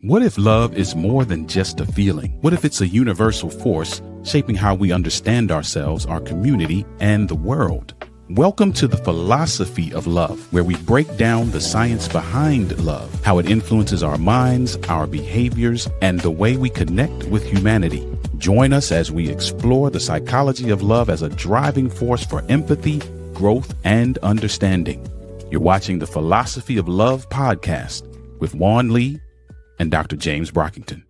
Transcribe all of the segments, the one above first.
What if love is more than just a feeling? What if it's a universal force shaping how we understand ourselves, our community, and the world? Welcome to the Philosophy of Love, where we break down the science behind love, how it influences our minds, our behaviors, and the way we connect with humanity. Join us as we explore the psychology of love as a driving force for empathy, growth, and understanding. You're watching the Philosophy of Love podcast with Juan Lee and Dr. James Brockington.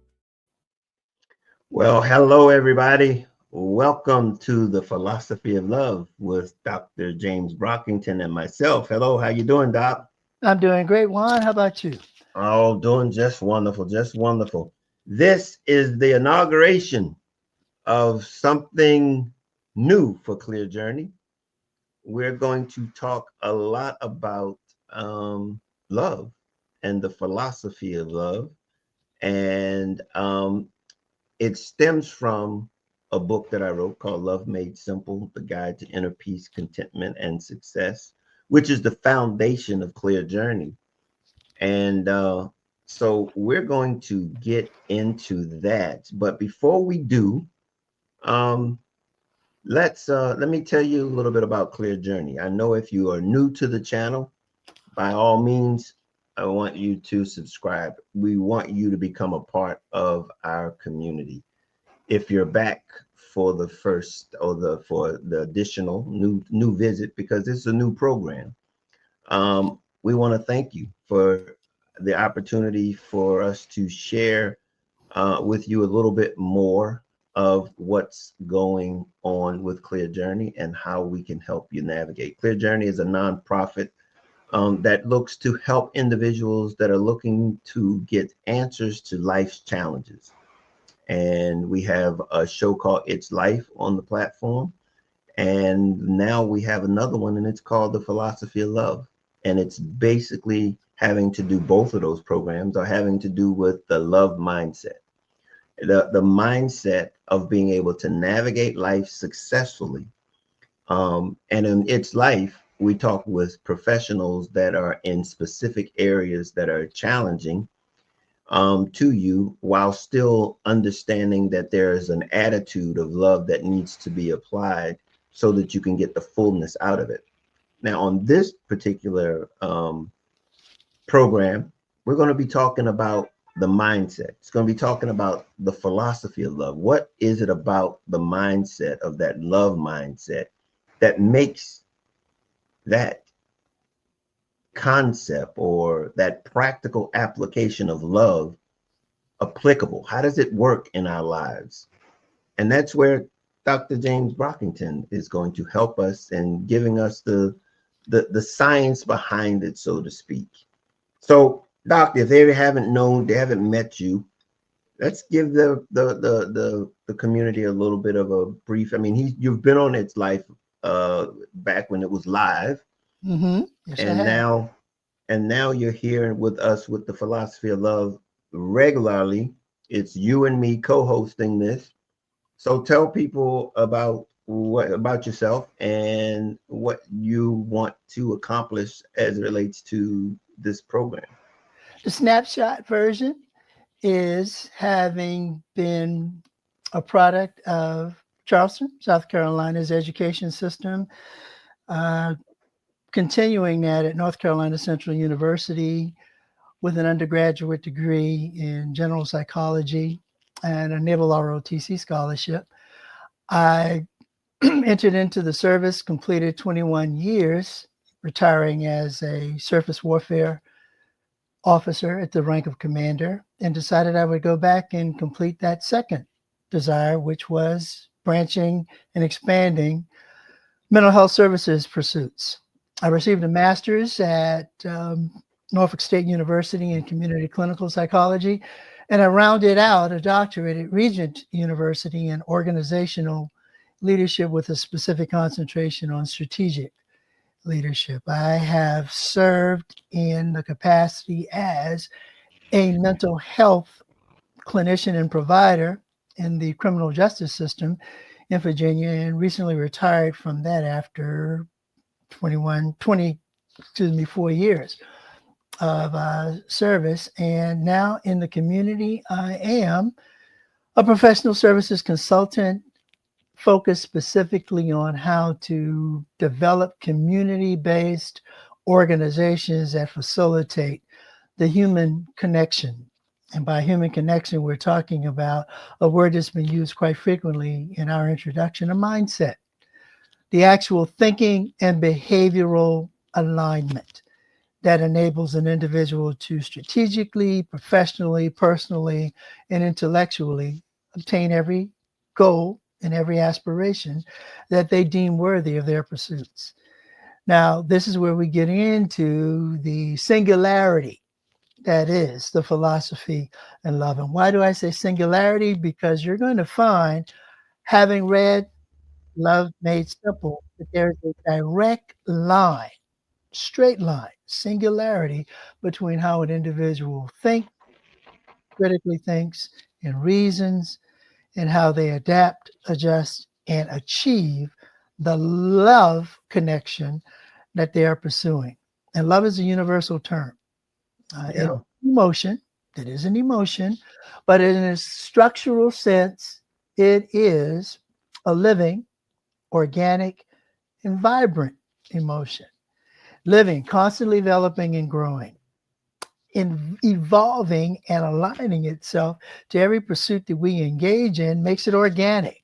Well, hello, everybody. Welcome to the Philosophy of Love with Dr. James Brockington and myself. Hello, how you doing, Doc? I'm doing great, Juan. How about you? Oh, doing just wonderful, just wonderful. This is the inauguration of something new for Clear Journey. We're going to talk a lot about love and the philosophy of love. And it stems from a book that I wrote called Love Made Simple, The Guide to Inner Peace, Contentment, and Success, which is the foundation of Clear Journey. And so we're going to get into that. But before we do, let me tell you a little bit about Clear Journey. I know if you are new to the channel, by all means, I want you to subscribe. We want you to become a part of our community. If you're back for the first or for the additional new visit, because this is a new program, we want to thank you for the opportunity for us to share with you a little bit more of what's going on with Clear Journey and how we can help you navigate. Clear Journey is a nonprofit that looks to help individuals that are looking to get answers to life's challenges. And we have a show called It's Life on the platform. And now we have another one, and it's called The Philosophy of Love. And it's basically having to do, both of those programs are having to do with the love mindset. The mindset of being able to navigate life successfully. And in It's Life, we talk with professionals that are in specific areas that are challenging to you, while still understanding that there is an attitude of love that needs to be applied so that you can get the fullness out of it. Now, on this particular program, we're going to be talking about the mindset. It's going to be talking about the philosophy of love. What is it about the mindset of that love mindset that makes that concept or that practical application of love applicable? How does it work in our lives? And that's where Dr. James Brockington is going to help us and giving us the science behind it, so to speak. So, Doc, if they haven't met you, let's give the community a little bit of a brief. I mean, you've been on It's Life back when it was live. Mm-hmm. Yes, And now you're here with us with the Philosophy of Love regularly. It's you and me co-hosting this. So tell people about yourself and what you want to accomplish as it relates to this program. The snapshot version is having been a product of Charleston, South Carolina's education system, continuing that at North Carolina Central University with an undergraduate degree in general psychology and a Naval ROTC scholarship. I entered into the service, completed 21 years, retiring as a surface warfare officer at the rank of commander, and decided I would go back and complete that second desire, which was branching and expanding mental health services pursuits. I received a master's at Norfolk State University in community clinical psychology, and I rounded out a doctorate at Regent University in organizational leadership with a specific concentration on strategic leadership. I have served in the capacity as a mental health clinician and provider in the criminal justice system in Virginia, and recently retired from that after 4 years. of service. And now in the community, I am a professional services consultant focused specifically on how to develop community-based organizations that facilitate the human connection. And by human connection, we're talking about a word that's been used quite frequently in our introduction, a mindset, the actual thinking and behavioral alignment that enables an individual to strategically, professionally, personally, and intellectually obtain every goal and every aspiration that they deem worthy of their pursuits. Now, this is where we get into the singularity that is the philosophy and love. And why do I say singularity? Because you're going to find, having read Love Made Simple, that there's a direct line, straight line, singularity between how an individual thinks, critically thinks, and reasons, and how they adapt, adjust, and achieve the love connection that they are pursuing. And love is a universal term. Yeah. Emotion, it is an emotion, but in a structural sense, it is a living, organic, and vibrant emotion. Living, constantly developing and growing, in evolving and aligning itself to every pursuit that we engage in makes it organic.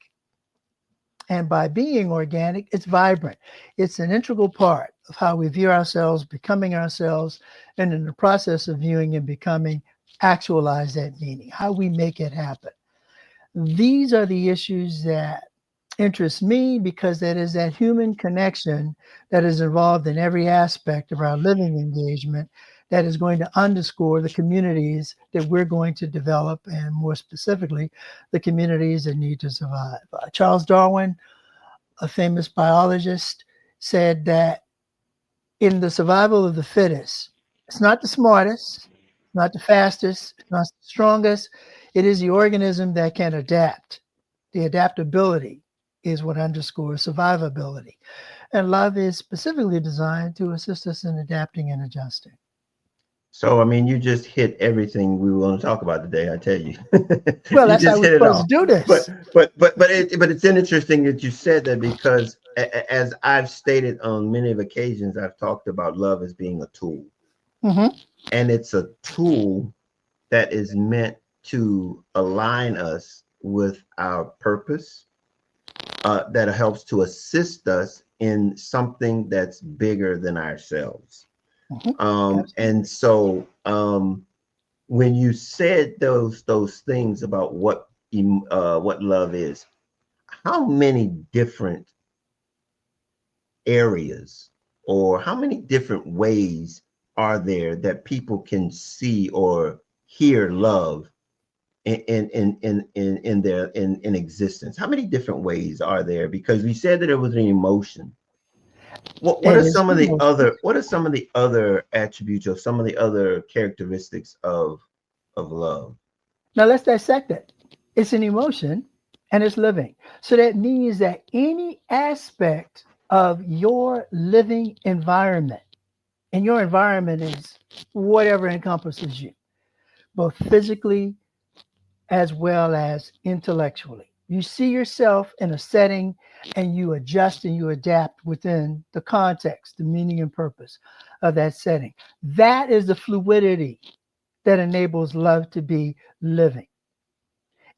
And by being organic, it's vibrant. It's an integral part of how we view ourselves, becoming ourselves, and in the process of viewing and becoming, actualize that meaning, how we make it happen. These are the issues that interest me because that is that human connection that is involved in every aspect of our living engagement that is going to underscore the communities that we're going to develop, and more specifically, the communities that need to survive. Charles Darwin, a famous biologist, said that in the survival of the fittest, it's not the smartest, not the fastest, not the strongest. It is the organism that can adapt. The adaptability is what underscores survivability. And love is specifically designed to assist us in adapting and adjusting. So, I mean, you just hit everything we want to talk about today. I tell you, Well, you that's how just we're hit it supposed to all. do But this. it's interesting that you said that because as I've stated on many of occasions, I've talked about love as being a tool, Mm-hmm. and it's a tool that is meant to align us with our purpose, that helps to assist us in something that's bigger than ourselves. Mm-hmm. And so when you said those things about what love is, how many different areas or how many different ways are there that people can see or hear love in existence? How many different ways are there? Because we said that it was an emotion. What It are is some of the emotion. other attributes or some of the other characteristics of love? Now let's dissect it. It's an emotion and it's living. So that means that any aspect of your living environment, and your environment is whatever encompasses you, both physically as well as intellectually. You see yourself in a setting and you adjust and you adapt within the context, the meaning and purpose of that setting. That is the fluidity that enables love to be living.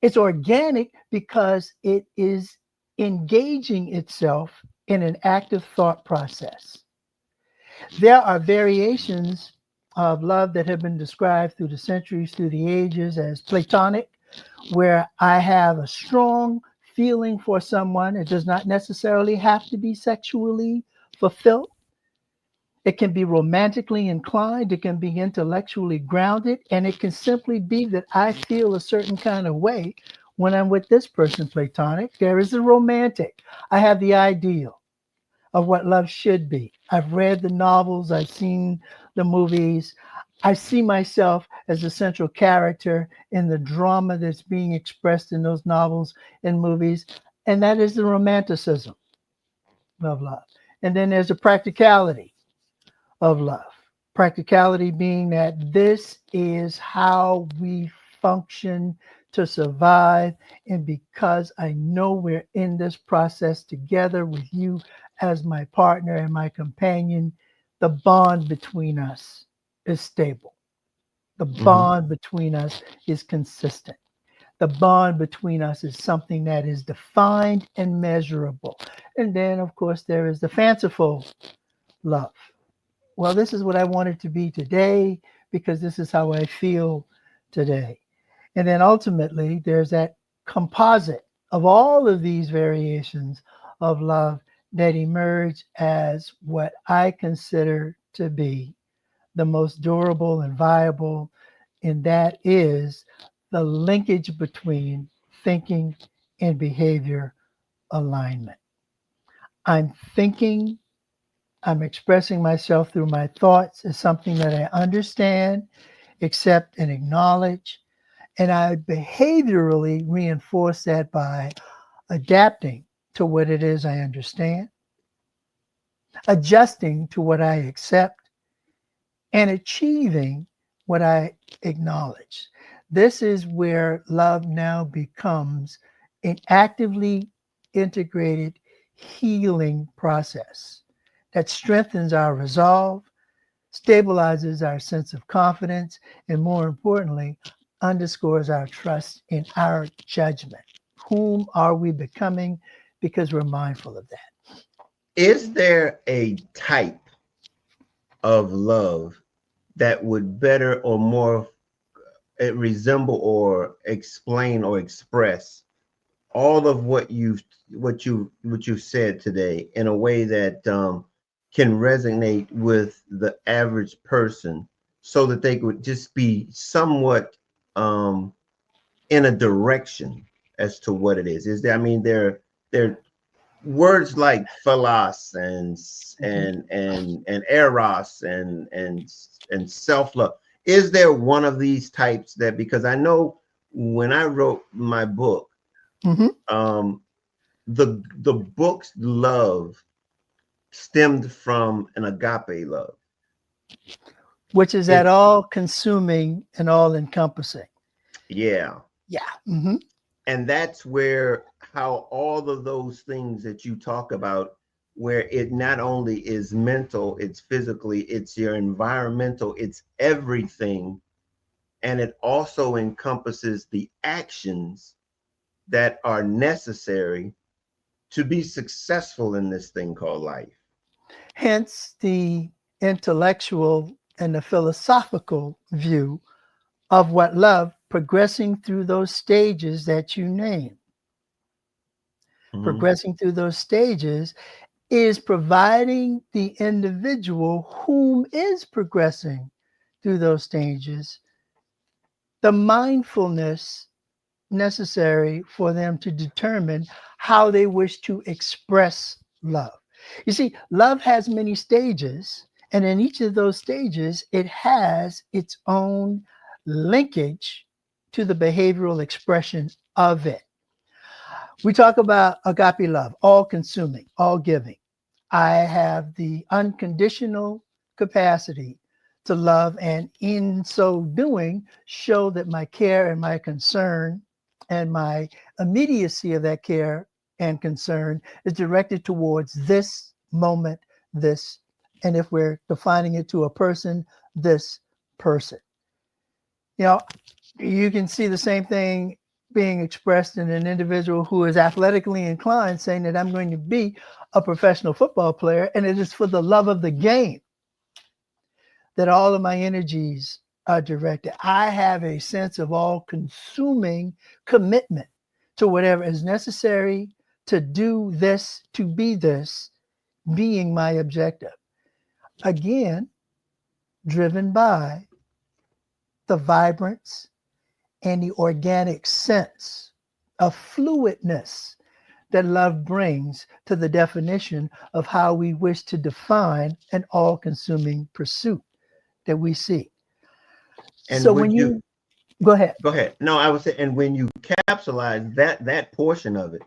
It's organic because it is engaging itself in an active thought process. There are variations of love that have been described through the centuries, through the ages, as platonic, where I have a strong feeling for someone. It does not necessarily have to be sexually fulfilled. It can be romantically inclined, it can be intellectually grounded, and it can simply be that I feel a certain kind of way when I'm with this person, platonic. There is a romantic. I have the ideal of what love should be. I've read the novels, I've seen the movies. I see myself as the central character in the drama that's being expressed in those novels and movies, and that is the romanticism of love. And then there's the practicality of love. Practicality being that this is how we function to survive. And because I know we're in this process together with you as my partner and my companion, the bond between us is stable. The bond between us is consistent. The bond between us is something that is defined and measurable. And then, of course, there is the fanciful love. Well, this is what I want it to be today because this is how I feel today. And then ultimately, there's that composite of all of these variations of love that emerge as what I consider to be the most durable and viable, and that is the linkage between thinking and behavior alignment. I'm thinking, I'm expressing myself through my thoughts as something that I understand, accept, and acknowledge. And I behaviorally reinforce that by adapting to what it is I understand, adjusting to what I accept, and achieving what I acknowledge. This is where love now becomes an actively integrated healing process that strengthens our resolve, stabilizes our sense of confidence, and more importantly, underscores our trust in our judgment. Whom are we becoming? Because we're mindful of that. Is there a type of love that would better or more resemble or explain or express all of what you said today in a way that can resonate with the average person, so that they would just be somewhat in a direction as to what it is? Is there? I mean, there words like philos and eros and self-love. Is there one of these types that, because I know when I wrote my book, Mm-hmm. the book's love stemmed from an agape love. Which is at It's, all consuming and all encompassing. yeah. Yeah. Mm-hmm. And that's where how all of those things that you talk about, where it not only is mental, it's physically, it's your environmental, it's everything. And it also encompasses the actions that are necessary to be successful in this thing called life. Hence the intellectual and the philosophical view of what love progressing through those stages that you name. Mhm. Progressing through those stages is providing the individual whom is progressing through those stages the mindfulness necessary for them to determine how they wish to express love. You see, love has many stages, and in each of those stages, it has its own linkage to the behavioral expression of it. We talk about agape love, all consuming, all giving. I have the unconditional capacity to love, and in so doing, show that my care and my concern and my immediacy of that care and concern is directed towards this moment, this, and if we're defining it to a person, this person. You know, you can see the same thing being expressed in an individual who is athletically inclined, saying that I'm going to be a professional football player, and it is for the love of the game that all of my energies are directed. I have a sense of all consuming commitment to whatever is necessary to do this, to be this, being my objective. Again, driven by the vibrance and the organic sense of fluidness that love brings to the definition of how we wish to define an all consuming pursuit that we see. And So when would you you go ahead, go ahead? No, I was saying, and when you capsulize that portion of it,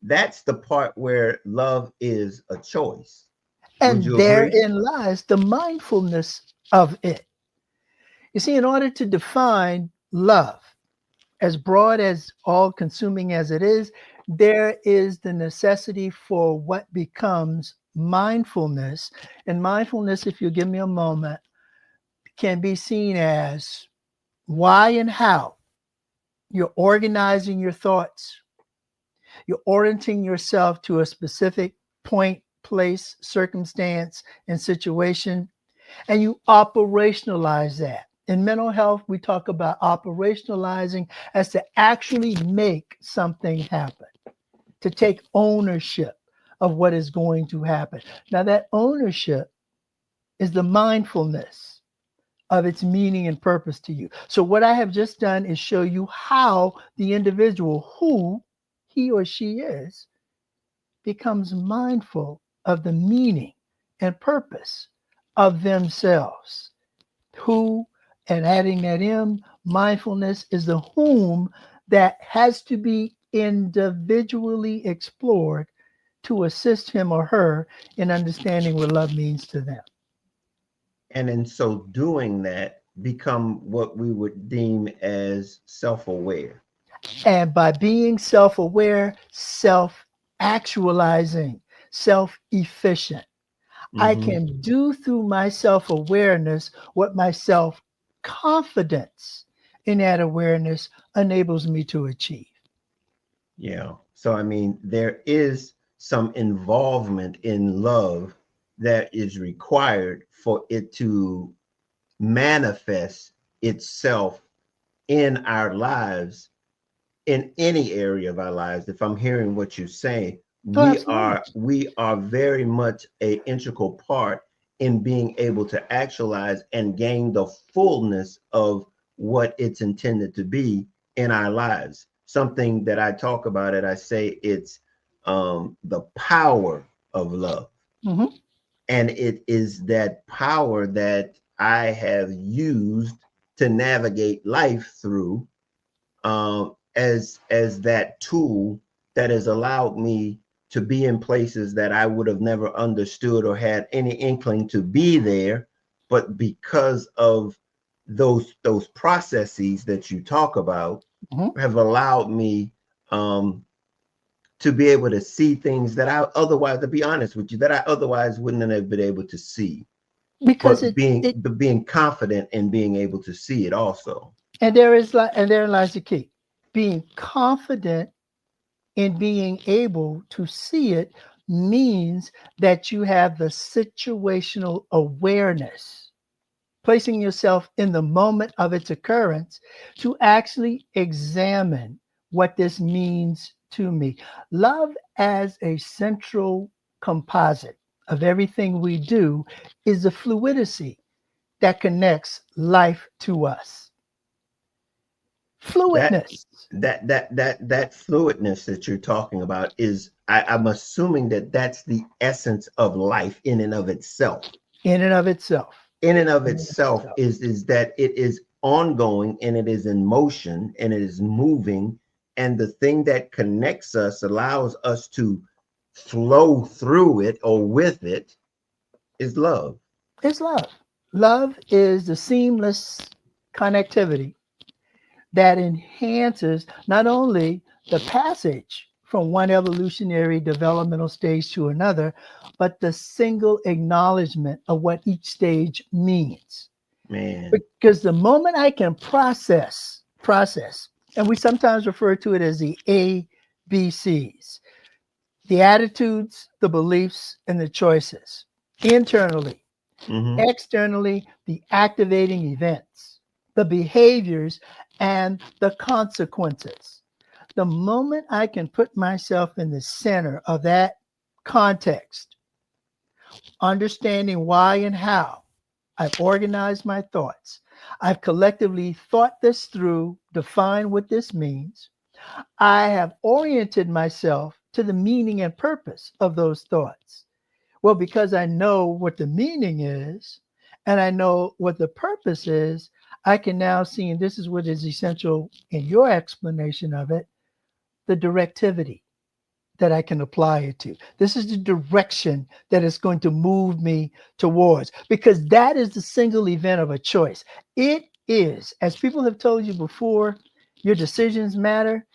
that's the part where love is a choice. Would and you agree? therein lies the mindfulness of it. You see, in order to define love, as broad as all consuming as it is, there is the necessity for what becomes mindfulness. And mindfulness, if you give me a moment, can be seen as why and how you're organizing your thoughts. You're orienting yourself to a specific point, place, circumstance, and situation, and you operationalize that. In mental health, we talk about operationalizing as to actually make something happen, to take ownership of what is going to happen. Now, that ownership is the mindfulness of its meaning and purpose to you. So, what I have just done is show you how the individual, who he or she is, becomes mindful of the meaning and purpose of themselves. Who, and adding that in, mindfulness is the whom that has to be individually explored to assist him or her in understanding what love means to them. And in so doing that, become what we would deem as self-aware. And by being self aware, self actualizing, self efficient, I Mm-hmm. can do through my self awareness what my self confidence in that awareness enables me to achieve. Yeah. So, I mean, there is some involvement in love that is required for it to manifest itself in our lives, in any area of our lives. If I'm hearing what you say, Oh, we absolutely. are we are very much a integral part in being able to actualize and gain the fullness of what it's intended to be in our lives. Something that I talk about it, I say it's the power of love. Mhm. And it is that power that I have used to navigate life through, as that tool that has allowed me to be in places that I would have never understood or had any inkling to be there, but because of those processes that you talk about, Mhm. have allowed me um, to be able to see things that I otherwise, to be honest with you, that I otherwise wouldn't have been able to see. Because But being confident in being able to see it also. and there is and there lies the key. Being confident in being able to see it means that you have the situational awareness, placing yourself in the moment of its occurrence to actually examine what this means to me. Love as a central composite of everything we do is the fluidity that connects life to us. That Fluidness that fluidness that you're talking about is, I'm assuming that that's the essence of life in and of itself. in and of itself. In and of In and of itself itself. is that it is ongoing and it is in motion and it is moving, and the thing that connects us, allows us to flow through it or with it, is love. It's love. Love is the seamless connectivity that enhances not only the passage from one evolutionary developmental stage to another, but the single acknowledgement of what each stage means. Man. Because the moment I can process, and we sometimes refer to it as the ABCs, the attitudes, the beliefs, and the choices, internally, Mm-hmm. externally, the activating events, the behaviors, and the consequences. The moment I can put myself in the center of that context, understanding why and how, I've organized my thoughts. I've collectively thought this through, defined what this means. I have oriented myself to the meaning and purpose of those thoughts. Well, because I know what the meaning is and I know what the purpose is, I can now see, and this is what is essential in your explanation of it, the directivity that I can apply it to. This is the direction that it's going to move me towards, because that is the single event of a choice. It is, as people have told you before, your decisions matter,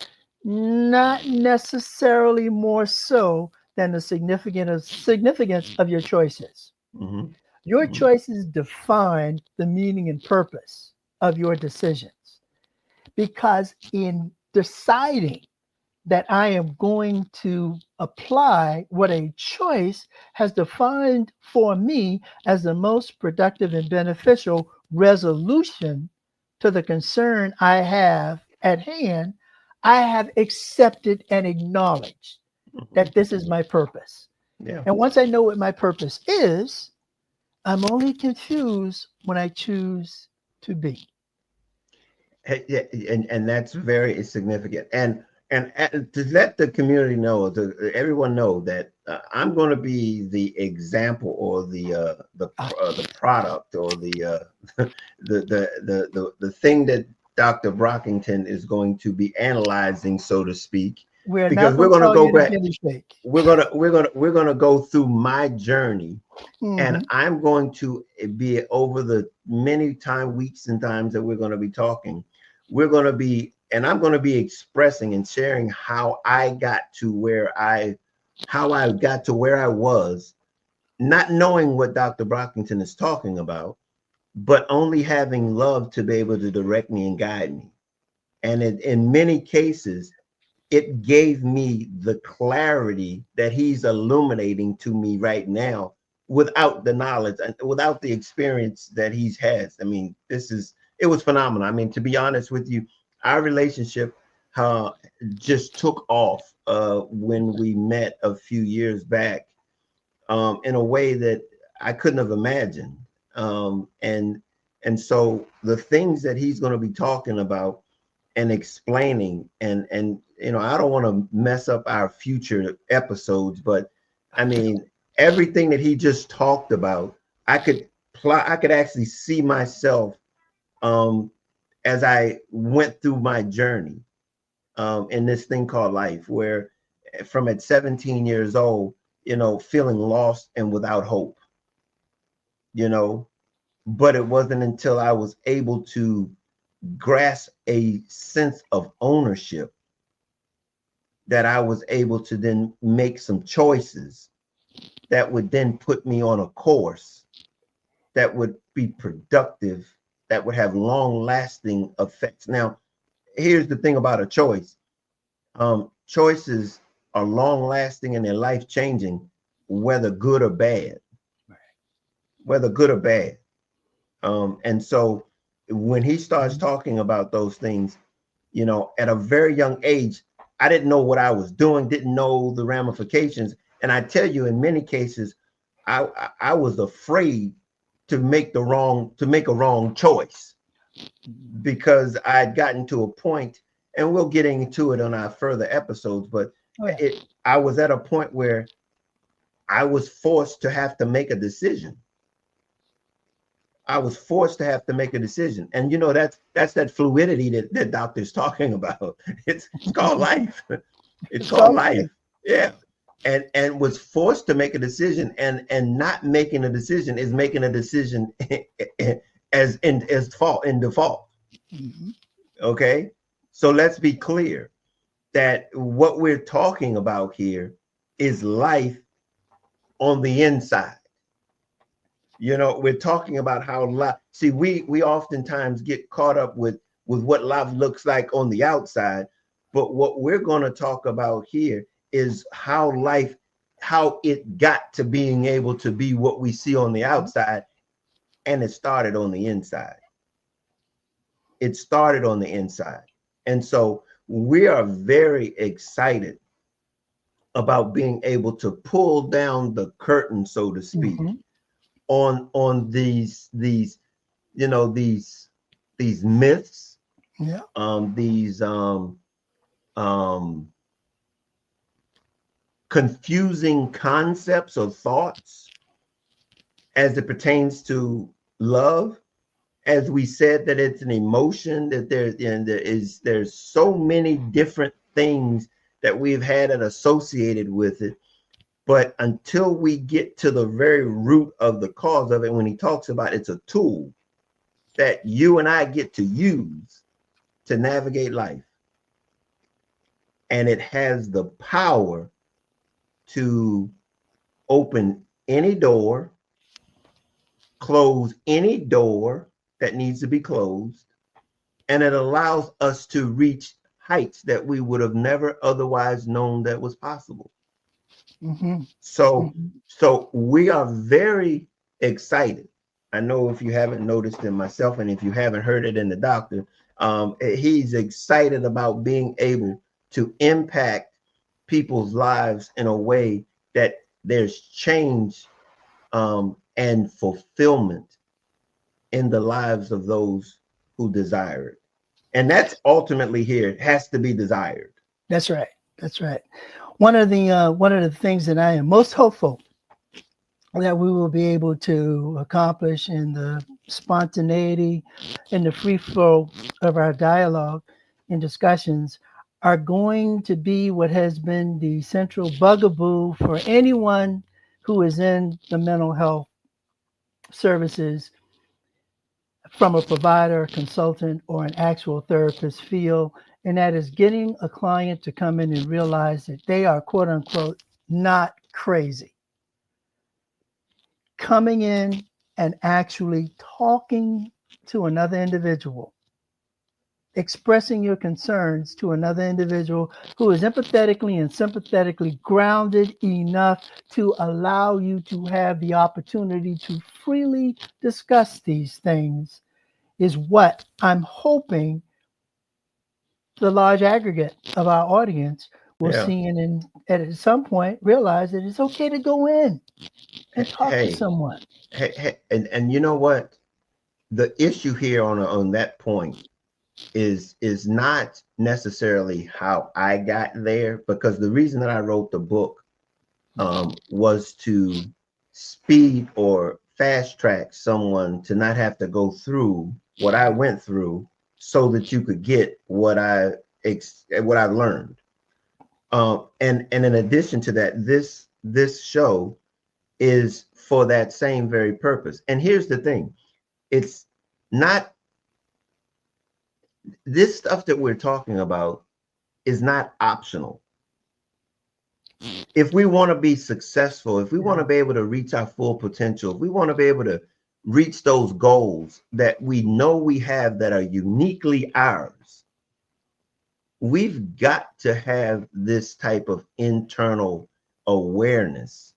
not necessarily more so than the significance of your choices. Mm-hmm. Your Mm-hmm. choices define the meaning and purpose of your decisions, because in deciding that I am going to apply what a choice has defined for me as the most productive and beneficial resolution to the concern I have at hand, I have accepted and acknowledged Mm-hmm. that this is my purpose. Yeah. And once I know what my purpose is, I'm only confused when I choose to be. Yeah, and that's very significant. And to let the community know, to everyone know that I'm going to be the example or the product or the thing that Dr. Brockington is going to be analyzing, so to speak, We're because not we're going to going to call go you the back. guinea pig. We're gonna go through my journey, and Mhm. I'm going to be over the many weeks and times that we're going to be talking. We're going to be, and I'm going to be expressing and sharing how I got to how I got to where I was, not knowing what Dr. Brockington is talking about, but only having love to be able to direct me and guide me. And in many cases, it gave me the clarity that he's illuminating to me right now without the knowledge and without the experience that he's has. I mean, it was phenomenal. I mean, to be honest with you, our relationship just took off when we met a few years back, in a way that I couldn't have imagined. And so the things that he's going to be talking about and explaining, and I don't want to mess up our future episodes, but I mean, everything that he just talked about, I could actually see myself, um as I went through my journey, in this thing called life, where from at 17 years old, feeling lost and without hope, you know but it wasn't until I was able to grasp a sense of ownership that I was able to then make some choices that would then put me on a course that would be productive, that would have long lasting effects. Now, here's the thing about a choice. Choices are long lasting and they're life changing, whether good or bad, whether good or bad. And so when he starts talking about those things, at a very young age, I didn't know what I was doing, didn't know the ramifications. And I tell you, in many cases, I was afraid to make a wrong choice, because I had gotten to a point, and we'll get into it on our further episodes, but Oh, yeah. I was at a point where I was forced to have to make a decision. I was forced to have to make a decision. And that's that fluidity that doctor's talking about. It's called life. It's It's called called life. life. Yeah. And was forced to make a decision, and not making a decision is making a decision as in default. Mhm. Okay. So let's be clear that what we're talking about here is life on the inside. We're talking about how life. See, we oftentimes get caught up with what life looks like on the outside, but what we're going to talk about here is how it got to being able to be what we see on the outside, and it started on the inside. It started on the inside, and so we are very excited about being able to pull down the curtain, so to speak, Mhm. on these myths, Yeah. these confusing concepts or thoughts as it pertains to love. As we said, that it's an emotion, that there's so many different things that we've had it associated with it. But until we get to the very root of the cause of it, when he talks about it's a tool that you and I get to use to navigate life. And it has the power to open any door, close any door that needs to be closed, and it allows us to reach heights that we would have never otherwise known that was possible. Mm-hmm. So we are very excited. I know if you haven't noticed in myself, and if you haven't heard it in the doctor, he's excited about being able to impact people's lives in a way that there's change and fulfillment in the lives of those who desire it. And that's ultimately here. It has to be desired. That's right. That's right. One of the things that I am most hopeful that we will be able to accomplish in the spontaneity and the free flow of our dialogue and discussions are going to be what has been the central bugaboo for anyone who is in the mental health services from a provider, consultant, or an actual therapist field, and that is getting a client to come in and realize that they are, quote unquote, not crazy. Coming in and actually talking to another individual, expressing your concerns to another individual who is empathetically and sympathetically grounded enough to allow you to have the opportunity to freely discuss these things is what I'm hoping the large aggregate of our audience will see and at some point realize that it's okay to go in and talk to someone. And you know what? The issue here on that point is not necessarily how I got there, because the reason that I wrote the book was to speed or fast track someone to not have to go through what I went through, so that you could get what I learned. And in addition to that, this show is for that same very purpose. And here's the thing, it's not, this stuff that we're talking about is not optional. If we want to be successful, if we want to be able to reach our full potential, if we want to be able to reach those goals that we know we have that are uniquely ours, we've got to have this type of internal awareness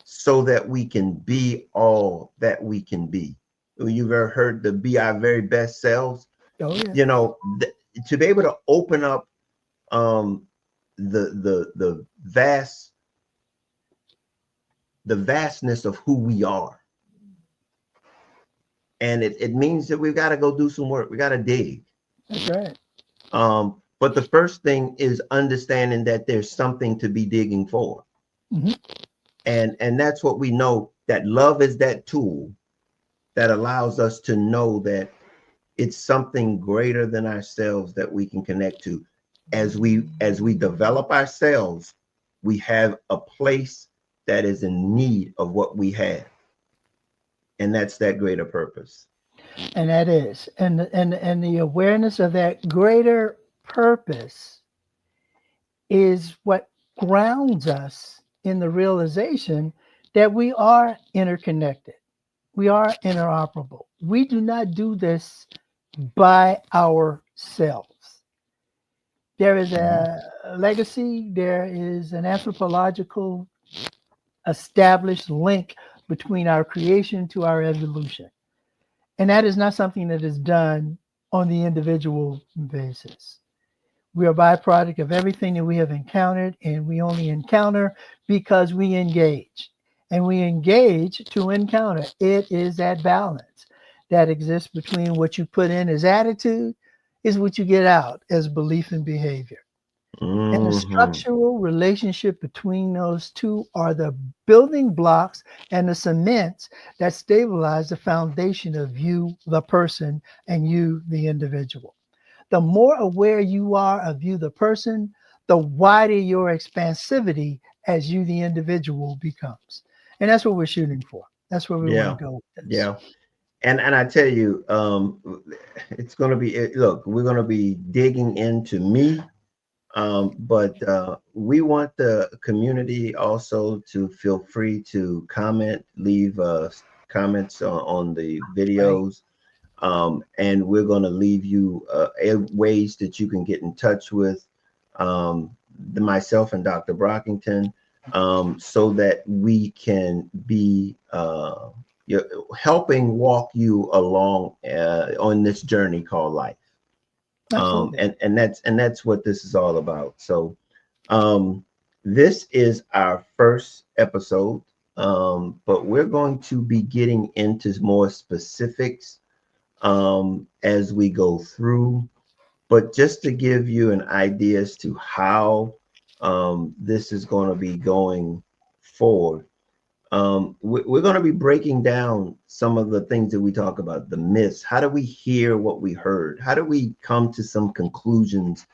so that we can be all that we can be. You've ever heard the be our very best selves? Oh, yeah. You know, to be able to open up the vastness of who we are. And it means that we've got to go do some work. We got to dig. That's right. But the first thing is understanding that there's something to be digging for. Mm-hmm. And that's what we know, that love is that tool that allows us to know that it's something greater than ourselves that we can connect to. As we develop ourselves, we have a place that is in need of what we have. And that's that greater purpose. And that is, and the awareness of that greater purpose is what grounds us in the realization that we are interconnected. We are interoperable. We do not do this by ourselves. There is a legacy, there is an anthropological established link between our creation to our evolution. And that is not something that is done on the individual basis. We are a byproduct of everything that we have encountered, and we only encounter because we engage. And we engage to encounter. It is that balance that exists between what you put in as attitude is what you get out as belief and behavior. Mm-hmm. And the structural relationship between those two are the building blocks and the cements that stabilize the foundation of you, the person, and you, the individual. The more aware you are of you, the person, the wider your expansivity as you, the individual, becomes. And that's what we're shooting for. That's where we want Yeah. to go with this. Yeah. And I tell you, it's going to be, look, we're going to be digging into me, but we want the community also to feel free to comment, leave comments on the Right. videos. And we're going to leave you ways that you can get in touch with myself and Dr. Brockington, so that we can be helping walk you along on this journey called life. Absolutely. And that's what this is all about. So this is our first episode, but we're going to be getting into more specifics as we go through. But just to give you an idea as to how this is going to be going forward, we're going to be breaking down some of the things that we talk about, the myths. How do we hear what we heard? How do we come to some conclusions?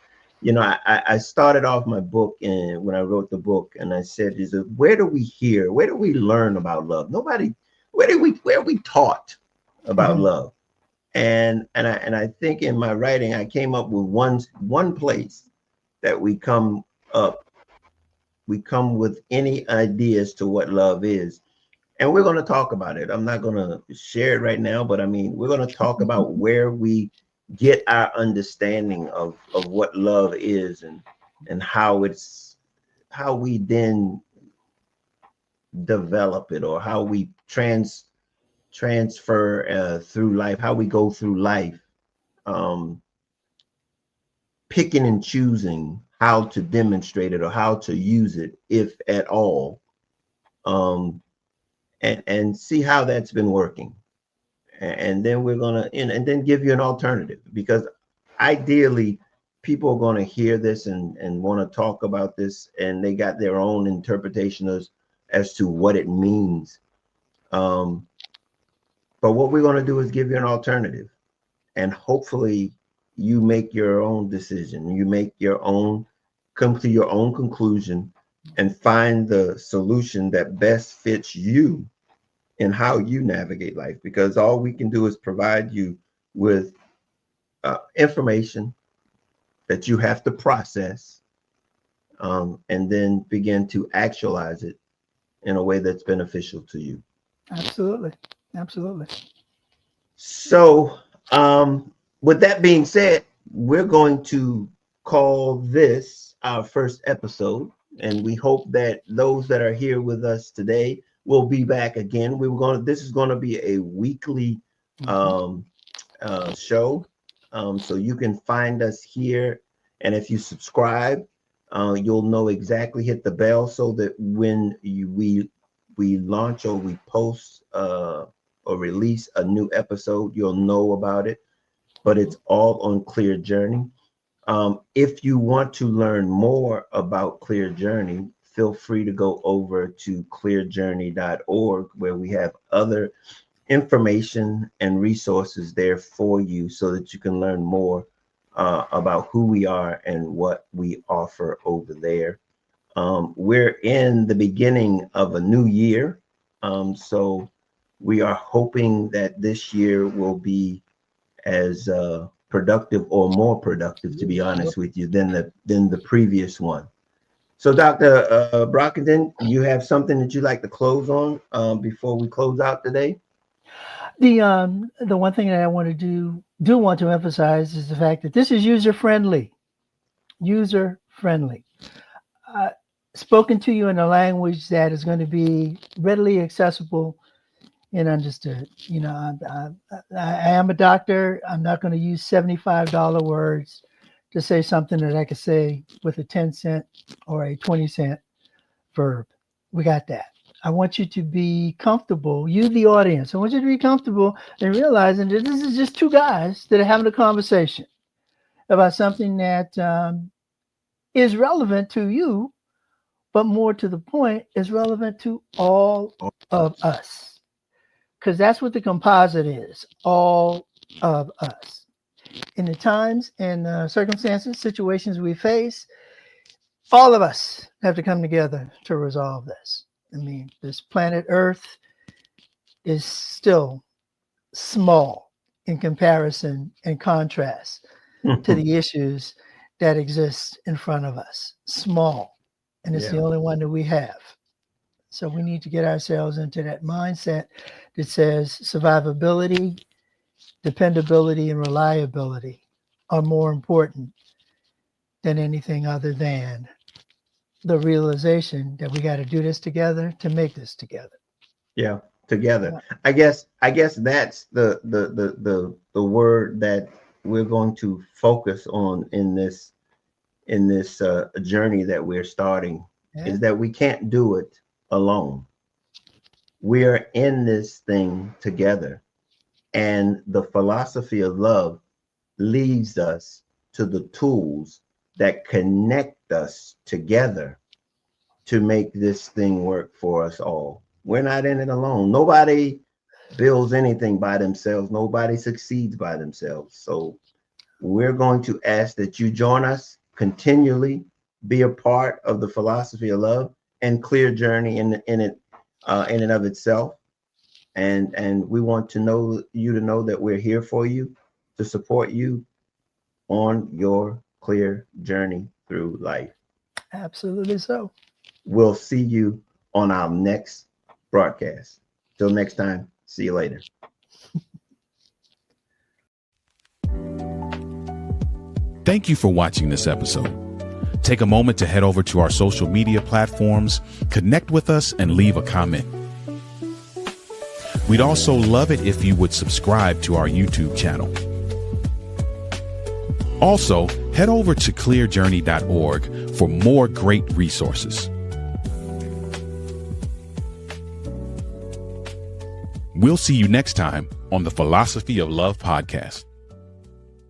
You know, I started off my book, and when I wrote the book, and I said, "Is it where do we hear? Where do we learn about love? Nobody. Where are we taught about Mhm. love?" And I think in my writing I came up with one place that up we come with any ideas to what love is, and we're going to talk about it. I'm not going to share it right now, but I mean, we're going to talk about where we get our understanding of what love is, and how we then develop it, or how we transfer through life, how we go through life, um, picking and choosing how to demonstrate it or how to use it, if at all, um, and see how that's been working. And then we're gonna and then give you an alternative, because ideally people are going to hear this and want to talk about this, and they got their own interpretation as to what it means. Um, but what we're going to do is give you an alternative, and hopefully you make your own decision, you make your own, come to your own conclusion, and find the solution that best fits you in how you navigate life, because all we can do is provide you with information that you have to process, and then begin to actualize it in a way that's beneficial to you. Absolutely. Absolutely. So, with that being said, we're going to call this our first episode, and we hope that those that are here with us today will be back again. This is going to be a weekly Mhm. um, show, so you can find us here, and if you subscribe, you'll know exactly. Hit the bell so that when we launch or we post or release a new episode, you'll know about it. But it's all on Clear Journey. If you want to learn more about Clear Journey, feel free to go over to clearjourney.org, where we have other information and resources there for you, so that you can learn more about who we are and what we offer over there. We're in the beginning of a new year, so we are hoping that this year will be as productive or more productive, to be honest with you, than the previous one. So, Dr. Brockenden, you have something that you'd like to close on before we close out today? The one thing that I want to do want to emphasize is the fact that this is user friendly. User friendly. Uh, Spoken to you in a language that is going to be readily accessible and understood. You know, I am a doctor. I'm not going to use $75 words to say something that I could say with a 10-cent or a 20-cent verb. We got that. I want you to be comfortable, you, the audience. I want you to be comfortable and realizing that this is just two guys that are having a conversation about something that is relevant to you, but more to the point, is relevant to all of us. Because that's what the composite is, all of us. In the times and circumstances, situations we face, all of us have to come together to resolve this. I mean, this planet Earth is still small in comparison and contrast to the issues that exist in front of us. Small. And it's the only one that we have. So we need to get ourselves into that mindset that says survivability, dependability, and reliability are more important than anything other than the realization that we got to do this together to make this together. Yeah, together. I guess that's the word that we're going to focus on in this journey that we're starting, is that we can't do it alone. We are in this thing together, and the philosophy of love leads us to the tools that connect us together to make this thing work for us all. We're not in it alone. Nobody builds anything by themselves. Nobody succeeds by themselves. So we're going to ask that you join us continually, be a part of the philosophy of love and clear journey in and of itself. And we want to know that we're here for you, to support you on your clear journey through life. Absolutely so. We'll see you on our next broadcast. Till next time, see you later. Thank you for watching this episode. Take a moment to head over to our social media platforms, connect with us, and leave a comment. We'd also love it if you would subscribe to our YouTube channel. Also, head over to clearjourney.org for more great resources. We'll see you next time on the Philosophy of Love podcast.